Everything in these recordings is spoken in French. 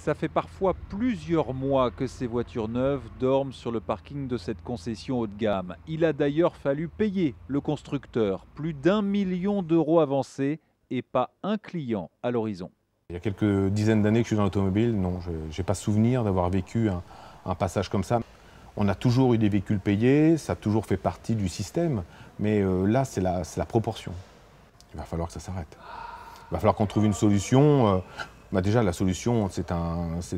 Ça fait parfois plusieurs mois que ces voitures neuves dorment sur le parking de cette concession haut de gamme. Il a d'ailleurs fallu payer le constructeur plus d'1 million d'euros avancés et pas un client à l'horizon. Il y a quelques dizaines d'années que je suis dans l'automobile, non, je n'ai pas souvenir d'avoir vécu un passage comme ça. On a toujours eu des véhicules payés, ça a toujours fait partie du système, mais là, c'est la proportion. Il va falloir que ça s'arrête. Il va falloir qu'on trouve une solution. Déjà, la solution, c'est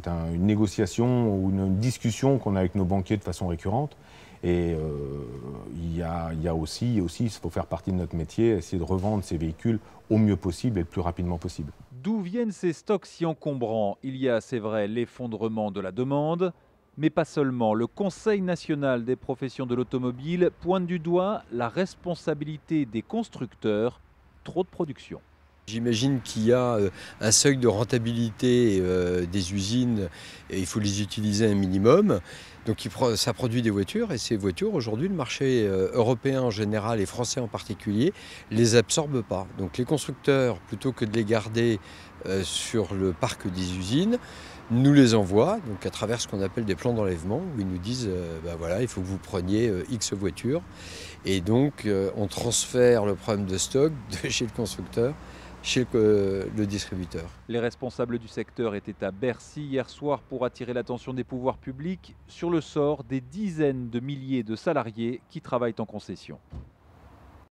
une négociation ou une discussion qu'on a avec nos banquiers de façon récurrente. Et il y a aussi, il faut faire partie de notre métier, essayer de revendre ces véhicules au mieux possible et le plus rapidement possible. D'où viennent ces stocks si encombrants? Il y a, c'est vrai, l'effondrement de la demande, mais pas seulement. Le Conseil national des professions de l'automobile pointe du doigt la responsabilité des constructeurs, trop de production. J'imagine qu'il y a un seuil de rentabilité des usines et il faut les utiliser un minimum. Donc ça produit des voitures et ces voitures, aujourd'hui, le marché européen en général et français en particulier, les absorbe pas. Donc les constructeurs, plutôt que de les garder sur le parc des usines, nous les envoient donc à travers ce qu'on appelle des plans d'enlèvement où ils nous disent voilà, il faut que vous preniez X voitures. Et donc on transfère le problème de stock de chez le constructeur chez le distributeur. Les responsables du secteur étaient à Bercy hier soir pour attirer l'attention des pouvoirs publics sur le sort des dizaines de milliers de salariés qui travaillent en concession.